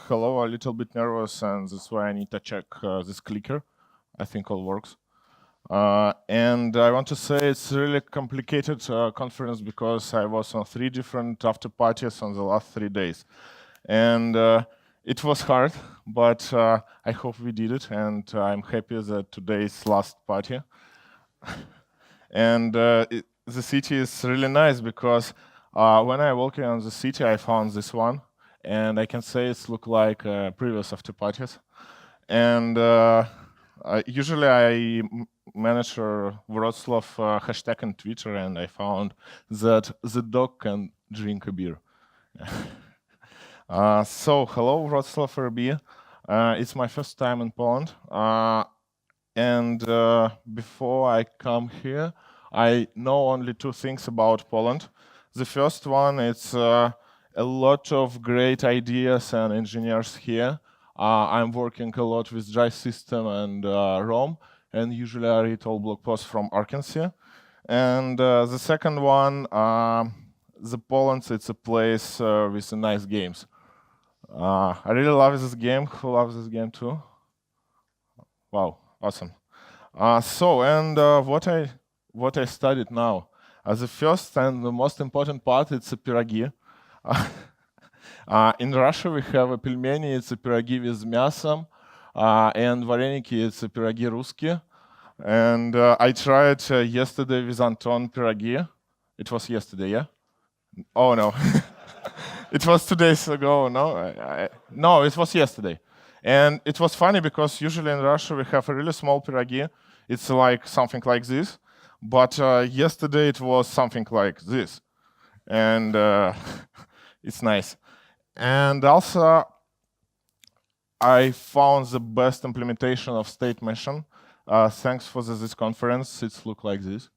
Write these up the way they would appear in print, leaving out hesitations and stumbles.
hello, a little bit nervous, and that's why I need to check this clicker. I think all works. And I want to say it's really complicated conference because I was on 3 different after parties on the last 3 days. And it was hard, but I hope we did it, and I'm happy that today's last party. And the city is really nice because when I walked on the city, I found this one, and I can say it's look like previous after parties. And usually I monitor Wroclaw hashtag on Twitter, and I found that the dog can drink a beer. So hello, Wroclaw RB. It's my first time in Poland. And before I come here, I know only 2 things about Poland. The first one, it's a lot of great ideas and engineers here. I'm working a lot with Dry System and Rome, and usually I read all blog posts from Arkansas. And the second one, the Poland, it's a place with nice games. I really love this game. Who loves this game too? Wow. Awesome. What I studied now. The first and the most important part, it's a пироги. In Russia, we have a пельмени, it's a пироги with мясом, and вареники, it's a пироги русские. And I tried yesterday with Anton пироги. It was yesterday, yeah? Oh, no. It was 2 days ago, no? No, it was yesterday. And it was funny because usually in Russia we have a really small пироги. It's like something like this. But yesterday it was something like this. And it's nice. And also I found the best implementation of state machine. Thanks for this conference. It looks like this.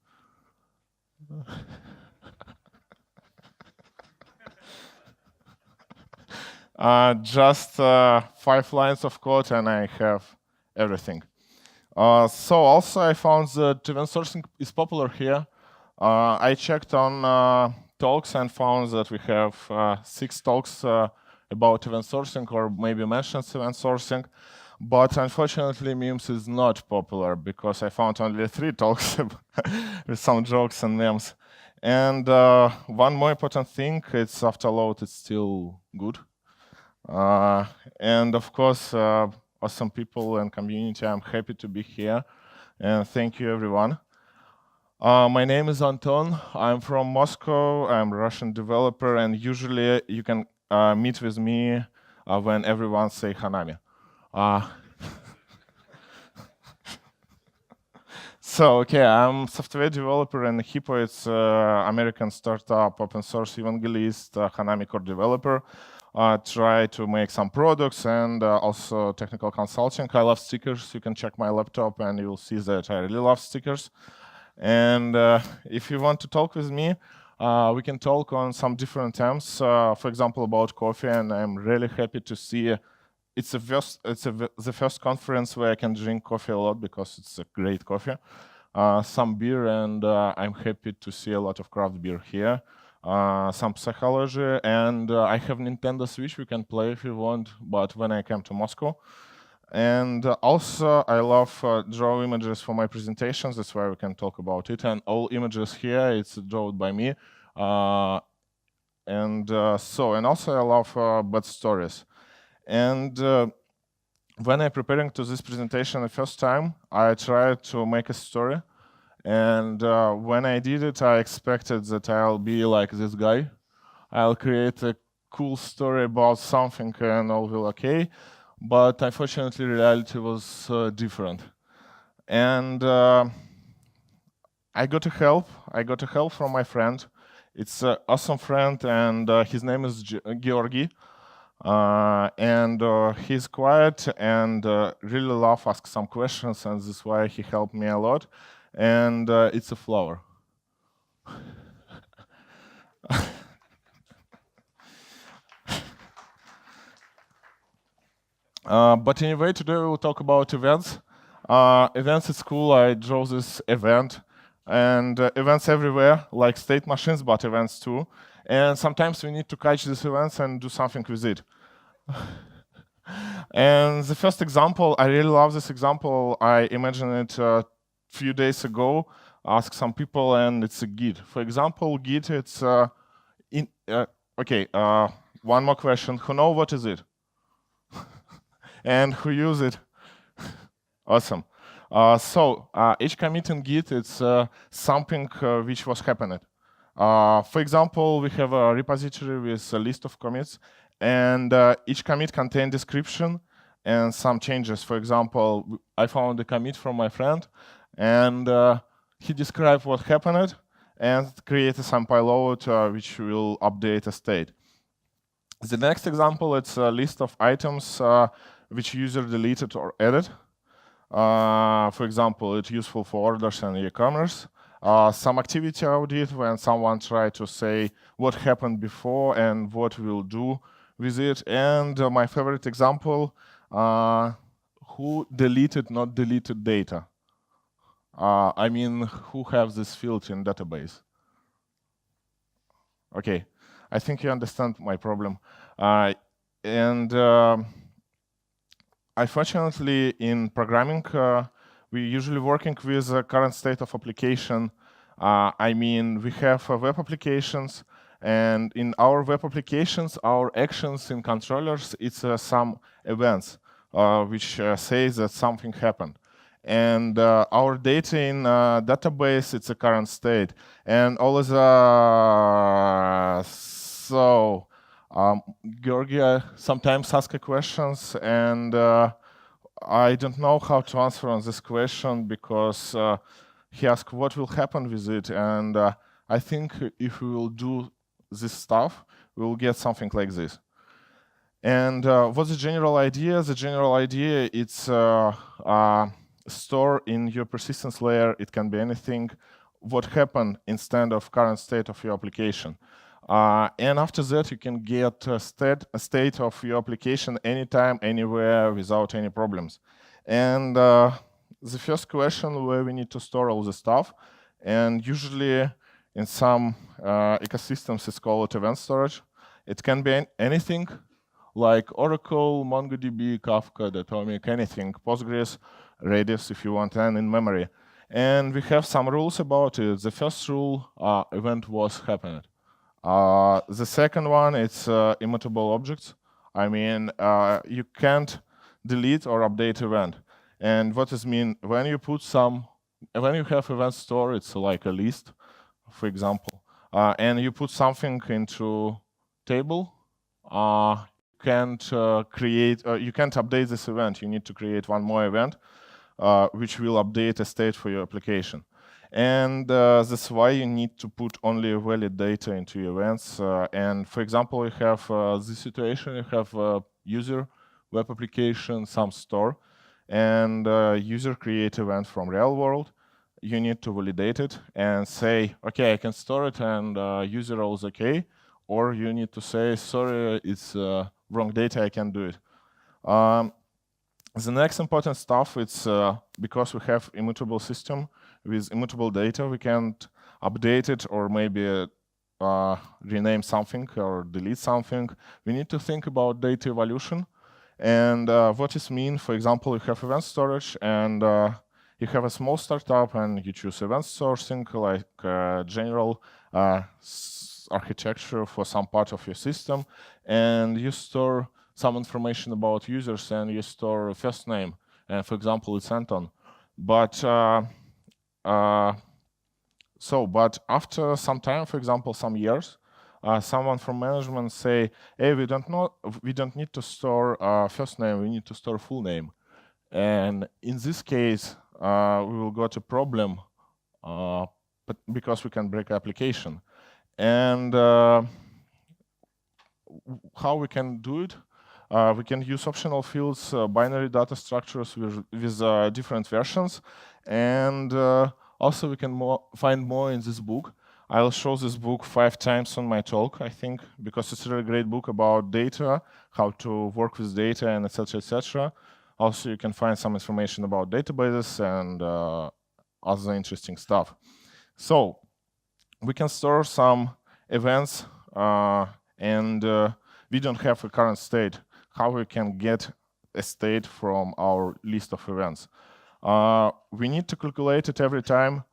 Just 5 lines of code and I have everything. So also I found that event sourcing is popular here. I checked on talks and found that we have 6 talks about event sourcing or maybe mentions event sourcing. But unfortunately, memes is not popular because I found only 3 talks with some jokes and memes. And one more important thing, it's after load, it's still good. And of course, awesome people and community, I'm happy to be here. And thank you, everyone. My name is Anton. I'm from Moscow. I'm a Russian developer. And usually you can meet with me when everyone say Hanami. So, okay, I'm software developer and Hippo. It's American startup, open source evangelist, Hanami core developer. Try to make some products and also technical consulting. I love stickers. You can check my laptop and you'll see that I really love stickers. And if you want to talk with me, we can talk on some different terms. For example, about coffee. And I'm really happy to see it's the first conference where I can drink coffee a lot because it's a great coffee. Some beer, and I'm happy to see a lot of craft beer here. Some psychology, and I have Nintendo Switch. We can play if you want, but when I came to Moscow. And also, I love draw images for my presentations. That's why we can talk about it. And all images here, it's drawn by me. And also, I love bad stories. And when I'm preparing to this presentation the first time, I tried to make a story. And when I did it, I expected that I'll be like this guy. I'll create a cool story about something and all will okay. But unfortunately, reality was different. And I got help. I got help from my friend. It's an awesome friend, and his name is Georgi. And he's quiet and really love ask some questions, and this is why he helped me a lot. And it's a flower. But anyway, today we will talk about events. Events is cool. I draw this event, and events everywhere, like state machines, but events too. And sometimes we need to catch these events and do something with it. And the first example, I really love this example. I imagined it a few days ago. Ask some people, and it's a Git. For example, Git, it's okay. One more question: who know what is it, and who use it? Awesome. So each commit in Git, it's something which was happening. For example, we have a repository with a list of commits, and each commit contains description and some changes. For example, I found a commit from my friend, and he described what happened and created some payload which will update a state. The next example, it's a list of items which user deleted or added. For example, it's useful for orders and e-commerce. Some activity audit when someone tried to say what happened before and what we'll do with it. And my favorite example, who deleted, not deleted data. I mean, who have this field in database? Okay, I think you understand my problem. Unfortunately, in programming, we're usually working with the current state of application. I mean, we have web applications, and in our web applications, our actions in controllers, it's some events which say that something happened. And our data in database, it's a current state. And all of the Georgia sometimes asks questions, and I don't know how to answer on this question because he asked what will happen with it, and I think if we will do this stuff, we will get something like this. And what's the general idea? The general idea it's store in your persistence layer. It can be anything. What happened instead of current state of your application. And after that, you can get a state of your application anytime, anywhere, without any problems. And the first question where we need to store all the stuff, and usually in some ecosystems, it's called event storage. It can be anything like Oracle, MongoDB, Kafka, Datomic, anything, Postgres, Redis if you want, and in memory. And we have some rules about it. The first rule, event was happened. The second one, it's immutable objects. I mean, you can't delete or update event. And what does mean? When you put when you have event store, it's like a list, for example, and you put something into table, you can't you can't update this event. You need to create one more event, which will update a state for your application. And that's why you need to put only valid data into your events. And for example, you have this situation, you have user, web application, some store, and user create event from real world. You need to validate it and say, okay, I can store it, and user is okay. Or you need to say, sorry, it's wrong data, I can't do it. The next important stuff, it's because we have immutable system with immutable data, we can't update it or maybe rename something or delete something. We need to think about data evolution. And what this means, for example, you have event storage and you have a small startup and you choose event sourcing like general architecture for some part of your system, and you store some information about users and you store a first name, and for example it's Anton. But but after some time, for example some years, someone from management say, hey, we don't need to store first name, we need to store full name. And in this case we will got a problem but because we can break application. And how we can do it? We can use optional fields, binary data structures with different versions, and also we can find more in this book. I'll show this book 5 times on my talk, I think, because it's a really great book about data, how to work with data, and etc., etc. Also, you can find some information about databases and other interesting stuff. So we can store some events, and we don't have a current state. How we can get a state from our list of events. We need to calculate it every time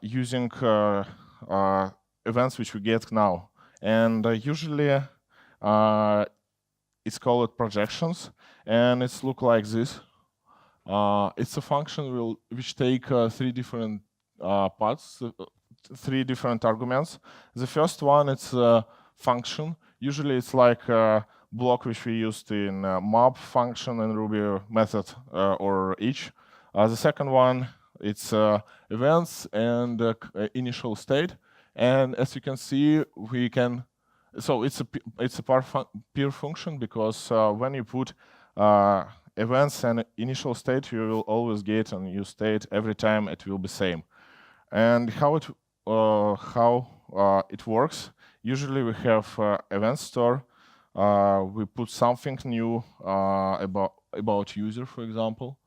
using events which we get now. And usually it's called projections, and it's look like this. It's a function which take three different parts, three different arguments. The first one, it's a function. Usually it's like a block which we used in mob function and Ruby method or each. The second one, it's events and initial state. And as you can see, we can, so it's a pure function, because when you put events and initial state, you will always get a new state every time. It will be same. And how it works? Usually we have event store. We put something new about user, for example,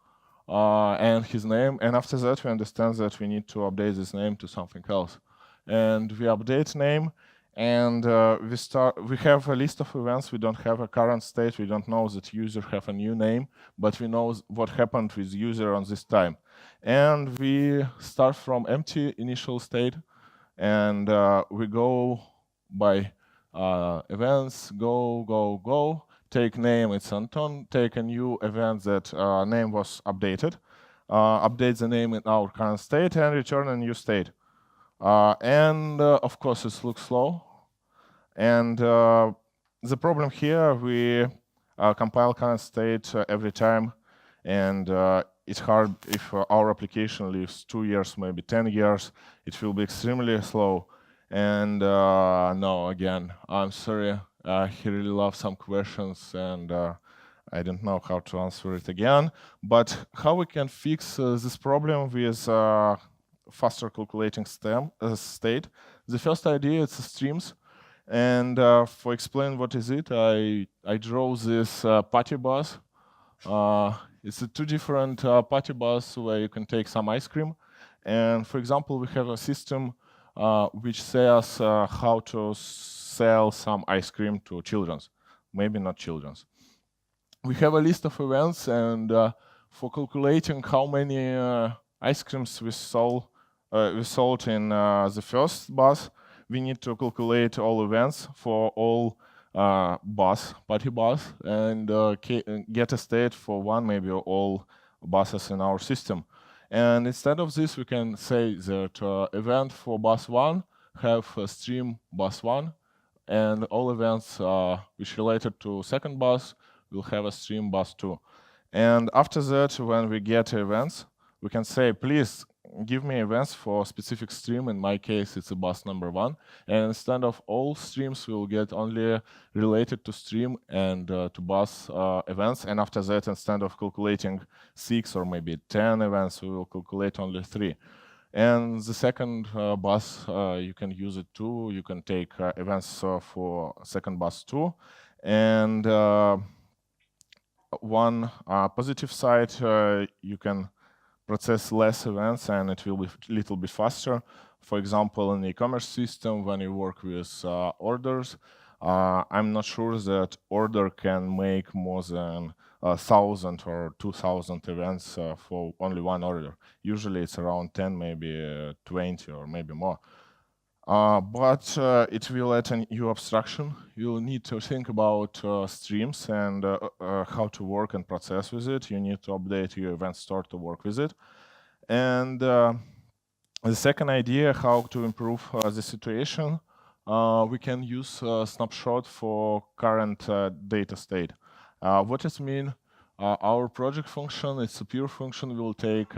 and his name. And after that, we understand that we need to update this name to something else. And we update name, and we have a list of events. We don't have a current state. We don't know that user have a new name, but we know what happened with user on this time. And we start from empty initial state, and we go by events, go, take name, it's Anton, take a new event that name was updated, update the name in our current state, and return a new state. Of course, it looks slow. And the problem here, we compile current state every time, and it's hard if our application lives 2 years, maybe 10 years, it will be extremely slow. And no, again, I'm sorry, he really loves some questions, and I don't know how to answer it again. But how we can fix this problem with faster calculating state? The first idea is streams. And for explain what is it, I draw this party bus. It's a two different party bus where you can take some ice cream. And for example, we have a system which says how to sell some ice cream to children, maybe not children. We have a list of events, and for calculating how many ice creams we sold in the first bus, we need to calculate all events for all party bus, and get a state for one, maybe all buses in our system. And instead of this, we can say that event for bus 1 have a stream bus 1, and all events which related to second bus will have a stream bus 2. And after that, when we get events, we can say, please give me events for specific stream. In my case, it's a bus number 1. And instead of all streams, we'll get only related to stream and to bus events. And after that, instead of calculating 6 or maybe 10 events, we will calculate only 3. And the second bus, you can use it too. You can take events for second bus too. And one positive side, you can process less events, and it will be a little bit faster. For example, in the e-commerce system, when you work with orders, I'm not sure that order can make more than 1,000 or 2,000 events for only one order. Usually it's around 10, maybe 20, or maybe more. But it will add a new abstraction. You'll need to think about streams and how to work and process with it. You need to update your event store to work with it. And the second idea, how to improve the situation, we can use snapshot for current data state. What does it mean? Our project function, it's a pure function, will take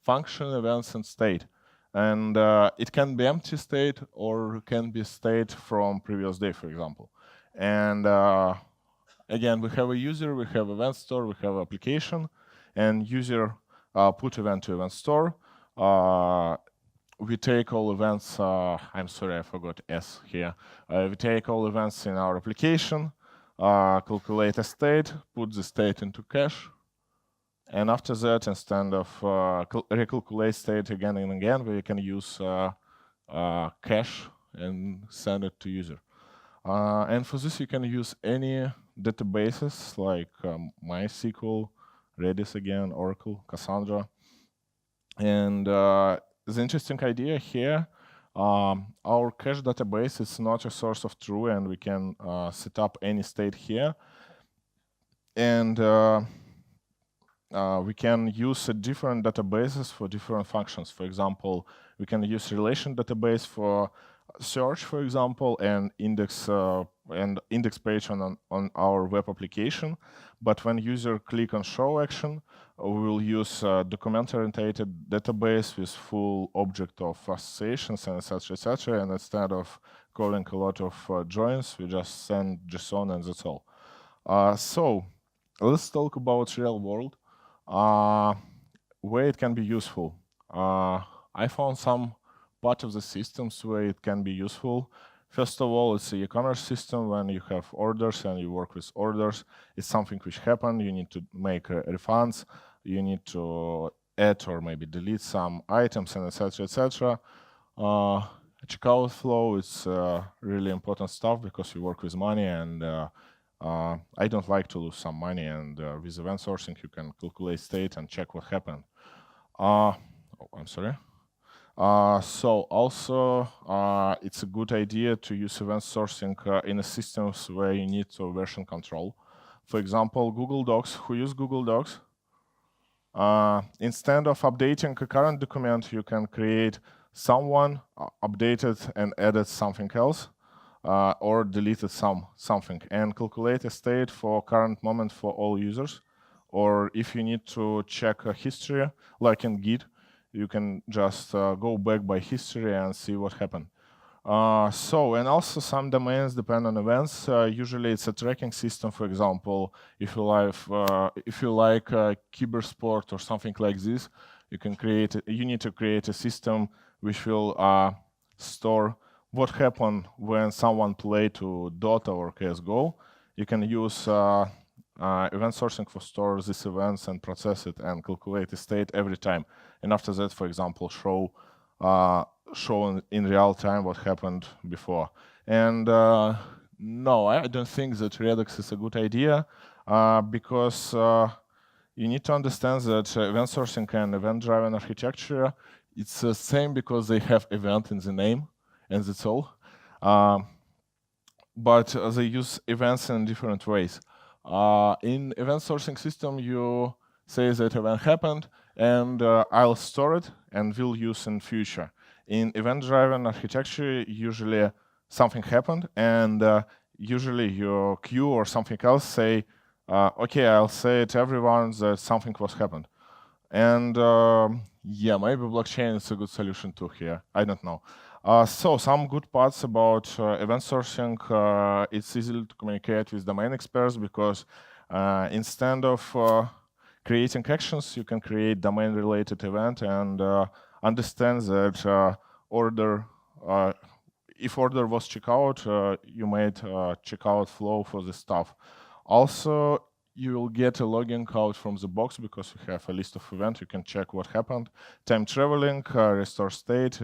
function, events, and state. And it can be empty state, or can be state from previous day, for example. And again, we have a user, we have event store, we have application, and user put event to event store. We take all events, I'm sorry, I forgot S here. We take all events in our application, calculate a state, put the state into cache. And after that, instead of recalculate state again and again, we can use cache and send it to user. And for this, you can use any databases like MySQL, Redis again, Oracle, Cassandra. And the interesting idea here, our cache database is not a source of truth, and we can set up any state here. And we can use different databases for different functions. For example, we can use relation database for search, for example, and index page on our web application. But when user click on show action, we will use document-oriented database with full object of associations and etc. etc. And instead of calling a lot of joins, we just send JSON and that's all. So let's talk about real world. Where it can be useful. I found some part of the systems where it can be useful. First of all, it's an e-commerce system. When you have orders and you work with orders, it's something which happened. You need to make refunds. You need to add or maybe delete some items and etc. etc. Checkout flow is really important stuff because you work with money, and I don't like to lose some money. And with event sourcing, you can calculate state and check what happened. Oh, I'm sorry. So also, it's a good idea to use event sourcing in a systems where you need to version control. For example, Google Docs. Who use Google Docs? Instead of updating a current document, you can create someone, updated and added something else, or deleted something, and calculate a state for current moment for all users. Or if you need to check a history, like in Git, you can just go back by history and see what happened. And also some domains depend on events. Usually it's a tracking system. For example, if you like cybersport or something like this, you need to create a system which will store what happened when someone played to Dota or CSGO. You can use event sourcing for store these events and process it and calculate the state every time. And after that, for example, show in real time what happened before. And no, I don't think that Redux is a good idea because you need to understand that event sourcing and event-driven architecture, it's the same because they have event in the name, and that's all. But they use events in different ways. In event sourcing system, you say that event happened, and I'll store it and will use in future. In event-driven architecture, usually something happened, and usually your queue or something else say, okay, I'll say to everyone that something was happened. And yeah, maybe blockchain is a good solution too here. I don't know. So some good parts about event sourcing, it's easy to communicate with domain experts because instead of creating actions, you can create domain-related event and understand that if order was checkout, you made checkout flow for the stuff. Also, you will get a logging out from the box because you have a list of events. You can check what happened. Time traveling, restore state.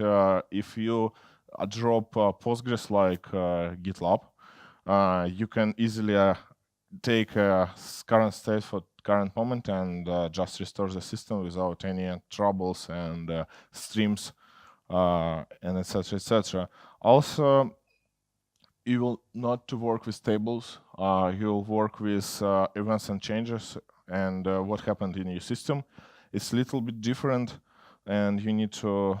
If you drop Postgres like GitLab, you can easily take current state for current moment and just restore the system without any troubles and streams and etc. etc. Also, you will not to work with tables. You'll work with events and changes and what happened in your system. It's a little bit different, and you need to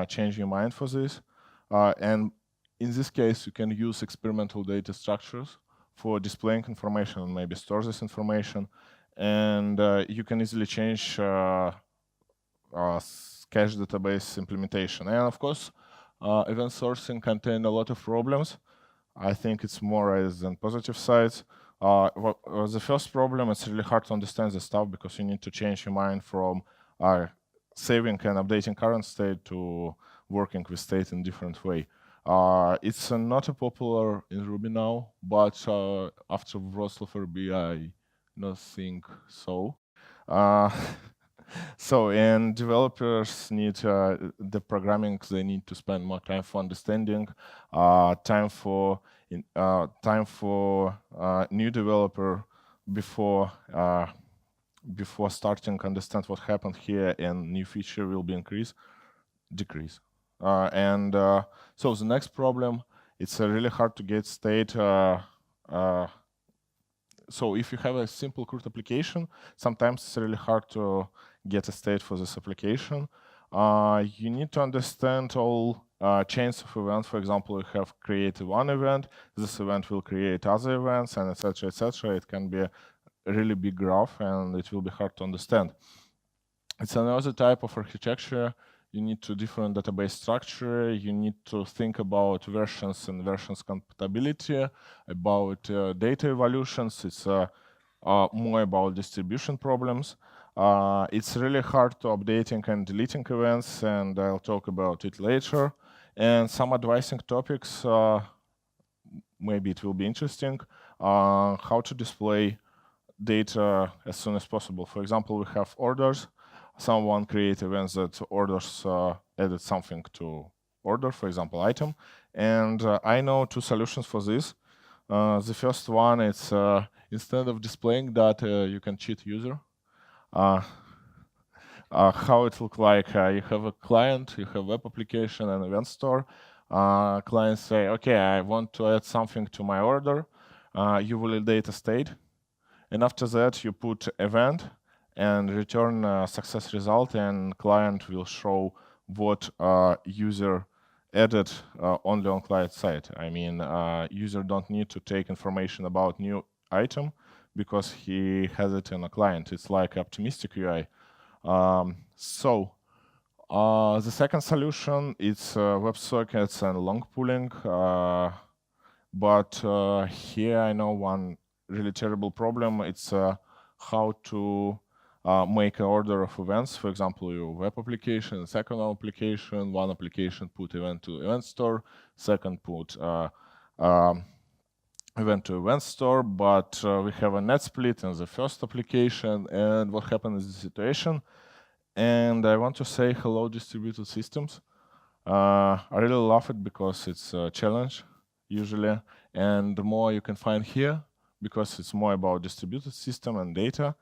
change your mind for this. And in this case, you can use experimental data structures for displaying information and maybe store this information. And you can easily change cache database implementation. And of course, event sourcing contains a lot of problems. I think it's more as than positive sides. The first problem, it's really hard to understand the stuff because you need to change your mind from saving and updating current state to working with state in different way. It's not a popular in Ruby now, but after Wrocław Ruby, I don't think so. So, and developers need the programming, they need to spend more time for understanding, time for time for new developer before starting understand what happened here, and new feature will be decrease. So the next problem, it's really hard to get state. So if you have a simple CRUD application, sometimes it's really hard to get a state for this application. You need to understand all chains of events. For example, you have created one event, this event will create other events, and etc., etc. It can be a really big graph, and it will be hard to understand. It's another type of architecture. You need to different database structure. You need to think about versions and versions compatibility, about data evolutions. It's more about distribution problems. It's really hard to updating and deleting events, and I'll talk about it later. And some advising topics, maybe it will be interesting, how to display data as soon as possible. For example, we have orders. Someone create events that orders added something to order, for example, item. And I know two solutions for this. The first one is instead of displaying data, you can cheat user. How it look like? You have a client, you have web application and event store. Clients say, okay, I want to add something to my order. You validate a state. And after that, you put event and return a success result, and client will show what user added only on client side. I mean, user don't need to take information about new item because he has it in a client. It's like optimistic UI. The second solution is WebSockets and long pooling. But here I know one really terrible problem. It's how to make an order of events. For example, your web application, second application, one application put event to event store, second put event to event store, but we have a net split in the first application, and what happened is the situation. And I want to say hello, distributed systems. I really love it because it's a challenge, usually, and the more you can find here, because it's more about distributed system and data.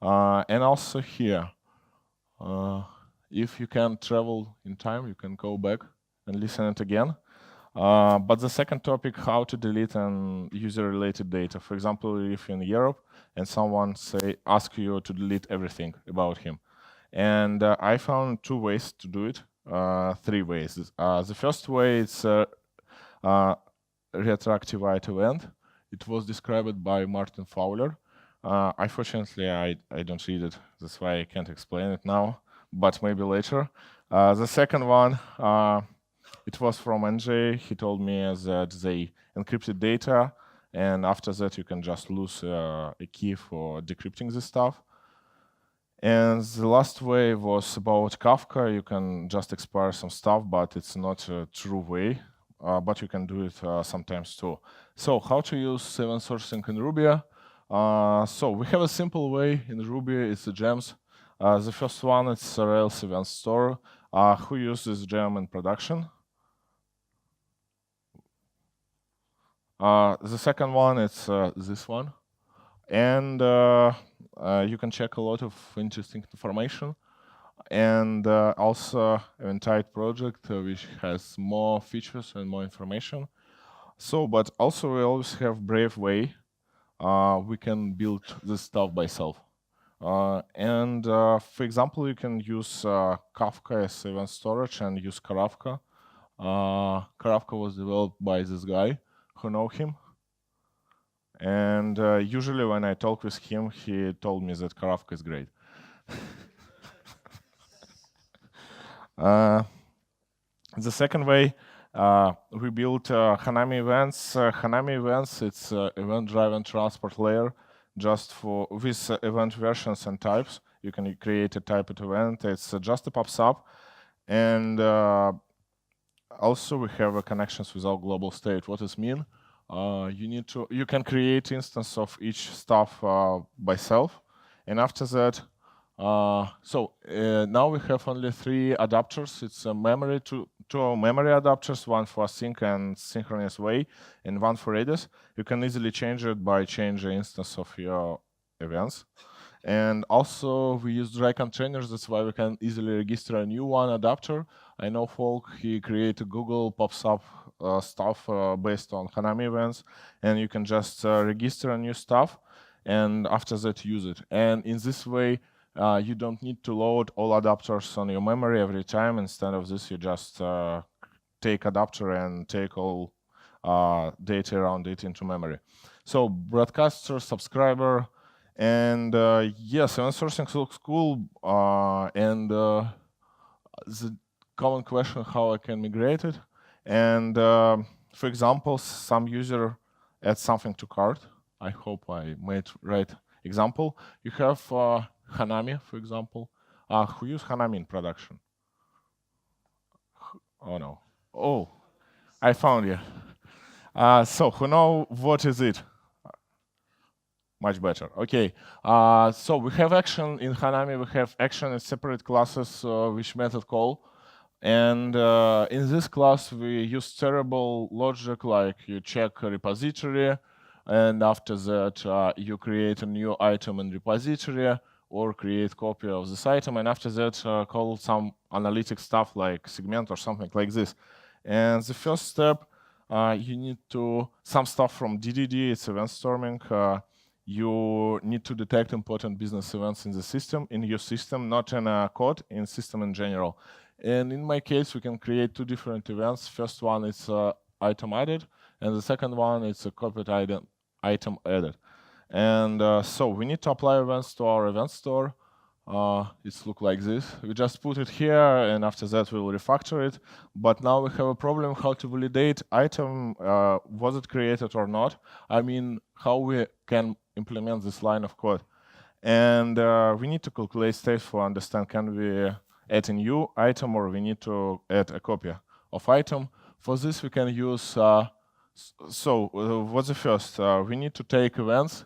And also here, if you can travel in time, you can go back and listen it again. But the second topic, how to delete an user-related data. For example, if you're in Europe and someone ask you to delete everything about him. And I found two ways to do it, three ways. The first way is retroactive write event. It was described by Martin Fowler. Unfortunately, I don't read it. That's why I can't explain it now, but maybe later. The second one, it was from NJ. He told me that they encrypted data, and after that you can just lose a key for decrypting this stuff. And the last way was about Kafka. You can just expire some stuff, but it's not a true way, but you can do it sometimes too. So how to use event sourcing in Ruby? So we have a simple way in Ruby, it's the gems. The first one is Rails event store. Who uses gem in production? The second one is this one. And you can check a lot of interesting information. And also Untitled project, which has more features and more information. So, but also we always have Brave way. We can build this stuff by self. For example, you can use Kafka as event storage and use Karavka. Karavka was developed by this guy who know him. And usually when I talk with him, he told me that Karavka is great. The second way, we built Hanami events. Hanami events, it's event-driven transport layer just with event versions and types. You can create a typed event. It's just a pops up. And also we have connections with our global state. What does it mean? You can create instance of each stuff by self. And after that, now we have only 3 adapters. It's a memory to two memory adapters, one for async and synchronous way, and one for Redis. You can easily change it by changing the instance of your events. And also we use dry containers. That's why we can easily register a new one adapter. I know folk, he created Google pops up stuff based on Hanami events, and you can just register a new stuff, and after that use it. And in this way, you don't need to load all adapters on your memory every time. Instead of this, you just take adapter and take all data around it into memory. So broadcaster, subscriber, and yes, event sourcing looks cool. And the common question how I can migrate it. And for example, some user adds something to cart. I hope I made right example. You have Hanami, for example. Who use Hanami in production? Oh no. Oh, I found you. So who know what is it? Much better. Okay. So we have action in Hanami. We have action in separate classes which method call. And in this class, we use terrible logic, like you check a repository, and after that, you create a new item in repository, or create copy of this item, and after that, call some analytic stuff like segment or something like this. And the first step, you need to, some stuff from DDD, it's event storming. You need to detect important business events in the system, in your system, not in a code, in system in general. And in my case, we can create two different events. First one is item added, and the second one is a copied item added. And so we need to apply events to our event store. It's look like this. We just put it here, and after that we'll refactor it. But now we have a problem how to validate item, was it created or not? I mean, how we can implement this line of code. And we need to calculate state for understand can we add a new item or we need to add a copy of item. For this we can use, what's the first? We need to take events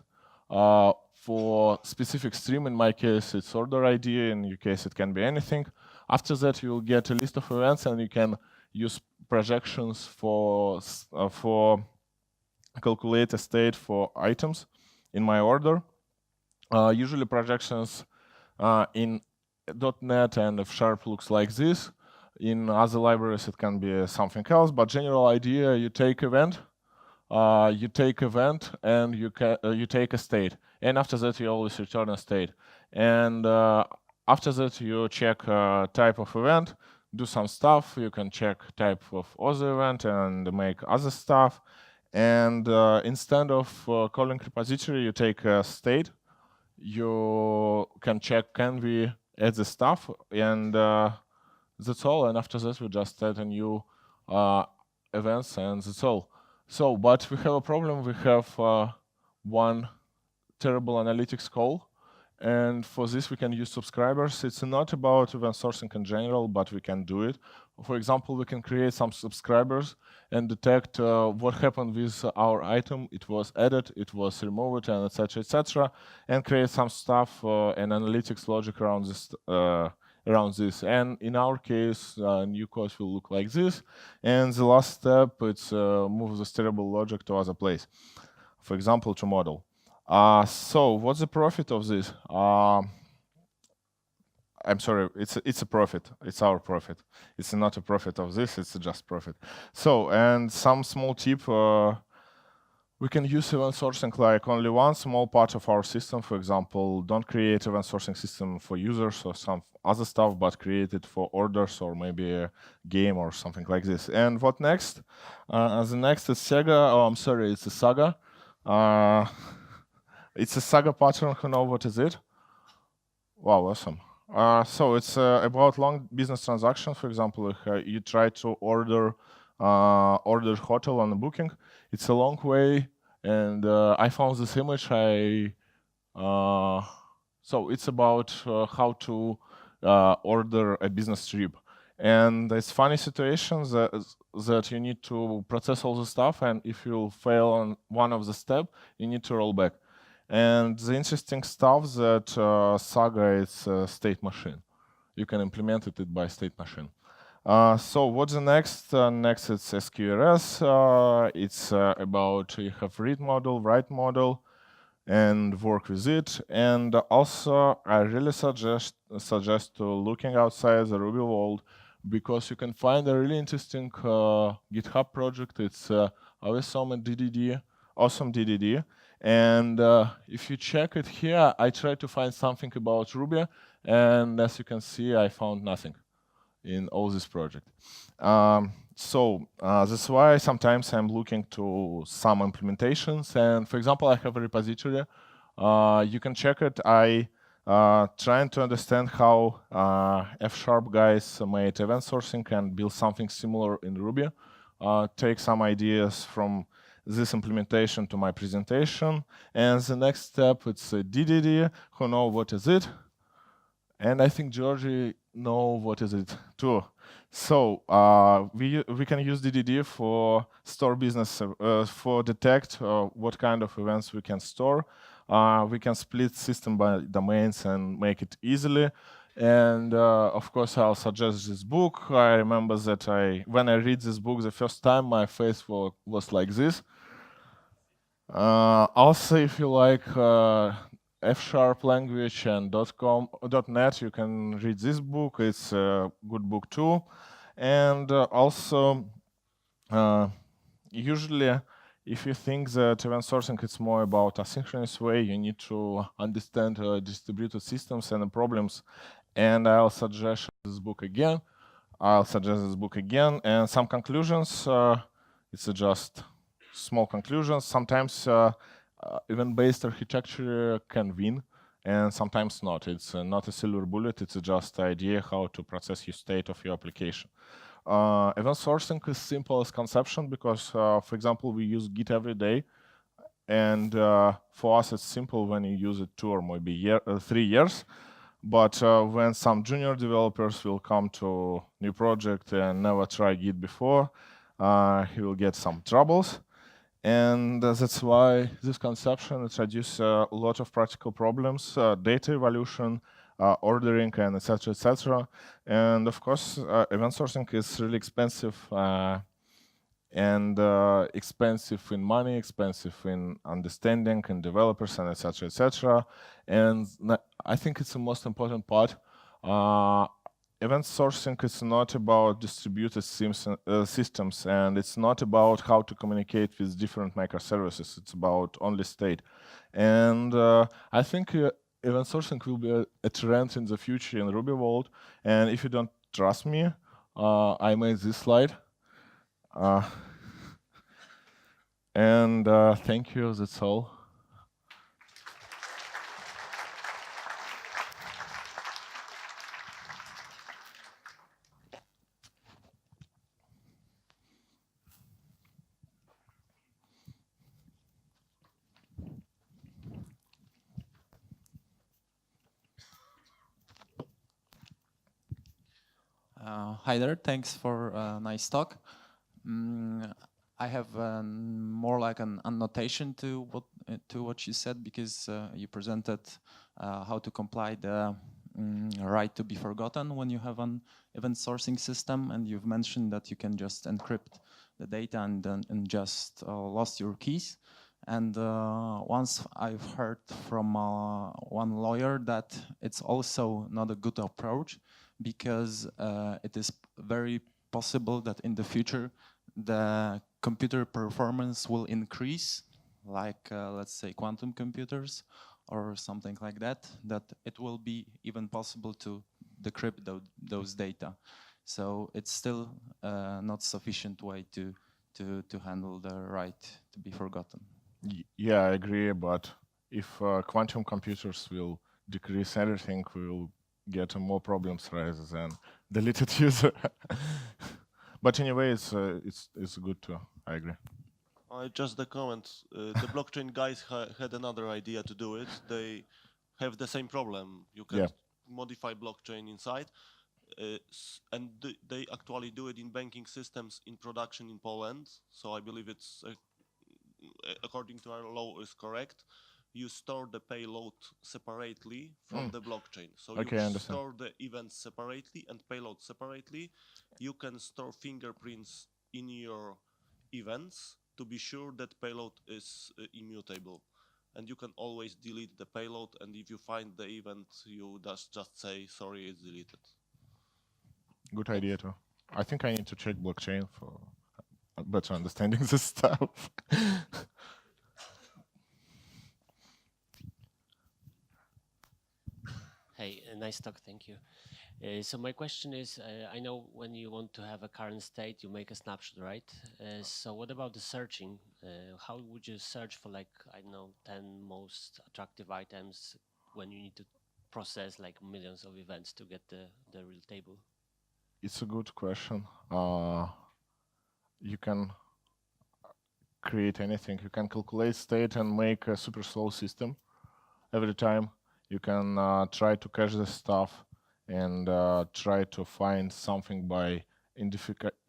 for specific stream. In my case, it's order ID. In your case, it can be anything. After that, you'll get a list of events, and you can use projections for calculate a state for items in my order. Usually, projections in .NET and F# looks like this. In other libraries, it can be something else. But general idea: you take event. And you take a state, and after that you always return a state. And after that you check type of event, do some stuff. You can check type of other event and make other stuff. And instead of calling repository, you take a state. You can check can we add the stuff, and that's all. And after that we just add a new events, and that's all. So, but we have a problem. We have one terrible analytics call, and for this we can use subscribers. It's not about event sourcing in general, but we can do it. For example, we can create some subscribers and detect what happened with our item. It was added, it was removed, and etc., and create some stuff and analytics logic around this. And in our case, new code will look like this. And the last step, it's move this terrible logic to other place. For example, to model. So what's the profit of this? I'm sorry, it's a profit. It's our profit. It's not a profit of this, it's just profit. So, and some small tip, we can use event sourcing like only one small part of our system. For example, don't create event sourcing system for users or some other stuff, but create it for orders or maybe a game or something like this. And what next? The next is Sega. Oh, I'm sorry, it's a Saga. It's a Saga pattern. Who know what is it? Wow, awesome. So it's about long business transactions. For example, you try to order hotel on a booking. It's a long way, and I found this image. So it's about how to order a business trip, and it's funny situations that you need to process all the stuff, and if you fail on one of the steps, you need to roll back. And the interesting stuff that Saga is a state machine. You can implement it by state machine. So what's the next? Next it's SQRS. It's about you have read model, write model, and work with it. And also, I really suggest to looking outside the Ruby world, because you can find a really interesting GitHub project. It's awesome DDD. And if you check it here, I tried to find something about Ruby, and as you can see, I found nothing in all this project. So that's why sometimes I'm looking to some implementations. And for example, I have a repository. You can check it. I trying to understand how F# guys made event sourcing and build something similar in Ruby. Take some ideas from this implementation to my presentation. And the next step, it's DDD, who know what is it. And I think Georgie know what is it too. So we can use DDD for store business, for detect what kind of events we can store. We can split system by domains and make it easily. And of course, I'll suggest this book. I remember that when I read this book the first time, my face was like this. Also, if you like F# language and .NET, you can read this book. It's a good book too. And also, usually, if you think that event sourcing is more about asynchronous way, you need to understand distributed systems and the problems. And I'll suggest this book again. And some conclusions. It's just small conclusions. Sometimes event-based architecture can win, and sometimes not. It's not a silver bullet. It's just the idea how to process your state of your application. Event sourcing is simple as conception because, for example, we use Git every day, and for us it's simple when you use it 2 or maybe 3 years. But when some junior developers will come to new project and never try Git before, he will get some troubles. And that's why this conception introduces a lot of practical problems, data evolution, ordering, and etc., etc. And of course, event sourcing is really expensive, and expensive in money, expensive in understanding, and developers, and etc., etc. And I think it's the most important part. Event sourcing is not about distributed systems, and it's not about how to communicate with different microservices. It's about only state. And I think event sourcing will be a trend in the future in Ruby world. And if you don't trust me, I made this slide. And thank you, that's all. Hi there, thanks for a nice talk. I have more like an annotation to what you said, because you presented how to comply the right to be forgotten when you have an event sourcing system, and you've mentioned that you can just encrypt the data and just lost your keys. And once I've heard from one lawyer that it's also not a good approach, because it is very possible that in the future the computer performance will increase, like let's say quantum computers or something like that, that it will be even possible to decrypt those data. So it's still not sufficient way to handle the right to be forgotten. Yeah, I agree, but if quantum computers will decrease everything, we will get more problems rather than deleted user. But anyway, it's good too. I agree. Just the comment. The blockchain guys had another idea to do it. They have the same problem. You can modify blockchain inside, and they actually do it in banking systems in production in Poland. So I believe it's according to our law is correct. you store the payload separately from the blockchain. So Okay, I you understand. store the events separately and payload separately. You can store fingerprints in your events to be sure that payload is immutable. And you can always delete the payload, and if you find the event, you just say, sorry, it's deleted. Good idea too. I think I need to check blockchain for better understanding this stuff. Hey, nice talk, thank you. So my question is, I know when you want to have a current state, you make a snapshot, right? So what about the searching? How would you search for, like, I don't know, 10 most attractive items when you need to process like millions of events to get the real table? It's a good question. You can create anything. You can calculate state and make a super slow system every time. You can try to cache the stuff and try to find something by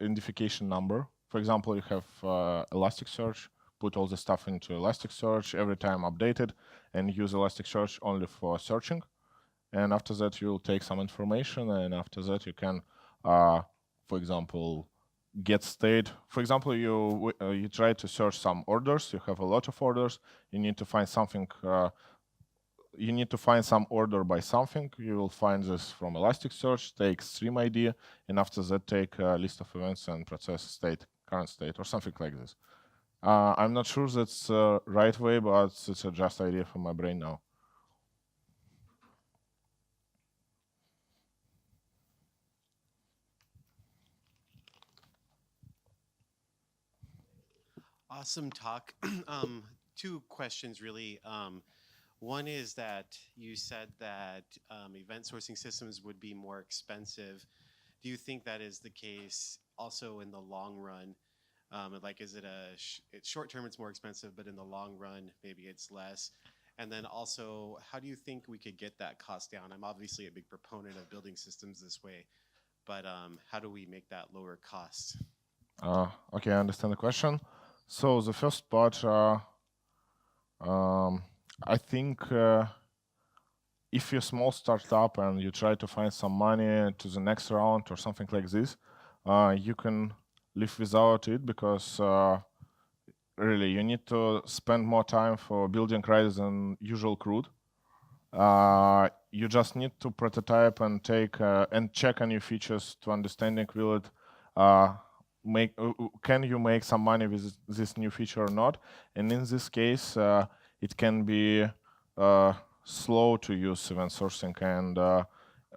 identification number. For example, you have Elasticsearch, put all the stuff into Elasticsearch, every time update it, and use Elasticsearch only for searching. And after that, you'll take some information, and after that, you can, for example, get state. For example, you try to search some orders. You have a lot of orders. You need to find something. You need to find some order by something. You will find this from Elasticsearch. Take stream ID, and after that, take a list of events and process state, current state, or something like this. I'm not sure that's the right way, but it's a just idea from my brain now. Awesome talk. Two questions really. One is that you said that event sourcing systems would be more expensive. Do you think that is the case also in the long run? Like, is it it's short term it's more expensive, but in the long run maybe it's less? And then also, how do you think we could get that cost down? I'm obviously a big proponent of building systems this way, but how do we make that lower cost? Okay, I understand the question. So the first part, I think if you're a small startup and you try to find some money to the next round or something like this, you can live without it because really you need to spend more time for building rather than usual CRUD. You just need to prototype and take and check on your features to understanding will it can you make some money with this new feature or not? And in this case, it can be slow to use event sourcing. And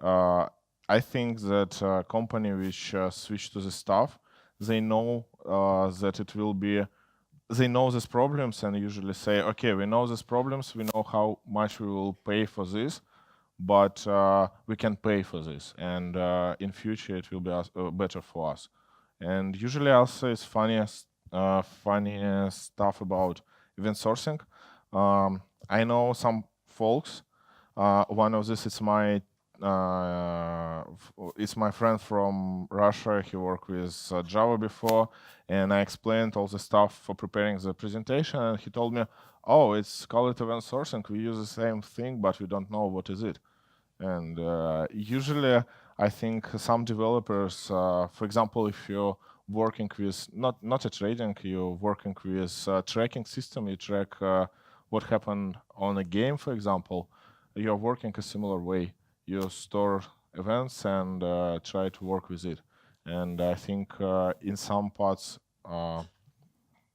I think that a company which switch to this stuff, they know that it will be. They know these problems and usually say, okay, we know these problems, we know how much we will pay for this, but we can pay for this, and in future it will be better for us. And usually also it's funniest stuff about event sourcing. I know some folks. One of this is it's my friend from Russia. He worked with Java before, and I explained all the stuff for preparing the presentation. And he told me, "Oh, it's called event sourcing. We use the same thing, but we don't know what is it." And usually, I think some developers, for example, if you're working with not a trading, you're working with a tracking system, you track what happened on a game, for example, you're working a similar way. You store events and try to work with it. And I think in some parts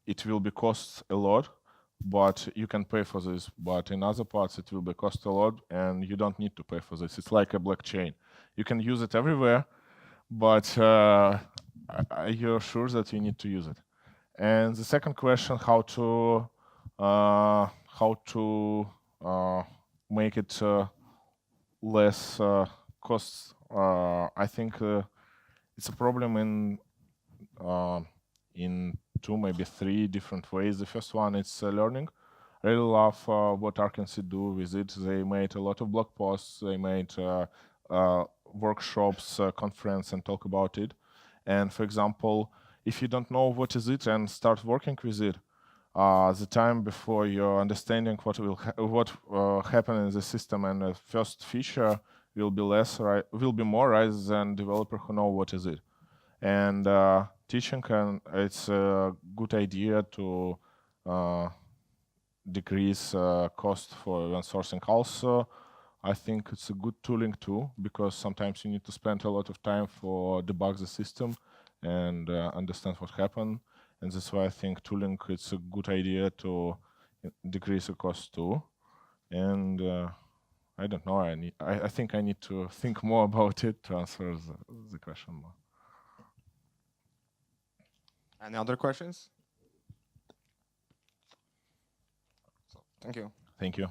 it will be cost a lot, but you can pay for this. But in other parts, it will be cost a lot, and you don't need to pay for this. It's like a blockchain. You can use it everywhere, but you're sure that you need to use it. And the second question, how to make it less costs. I think it's a problem in two, maybe three different ways. The first one is learning. I really love what Arkansas do with it. They made a lot of blog posts. They made workshops, conference, and talk about it. And for example, if you don't know what is it and start working with it, the time before you're understanding what will happen in the system, and the first feature will be will be more rather than developer who know what is it. And teaching it's a good idea to decrease cost for event sourcing. Also, I think it's a good tooling too, because sometimes you need to spend a lot of time for debug the system and understand what happened. And that's why I think tooling it's a good idea to decrease the cost too. And I don't know. I think I need to think more about it to answer the question more. Any other questions? So, thank you. Thank you.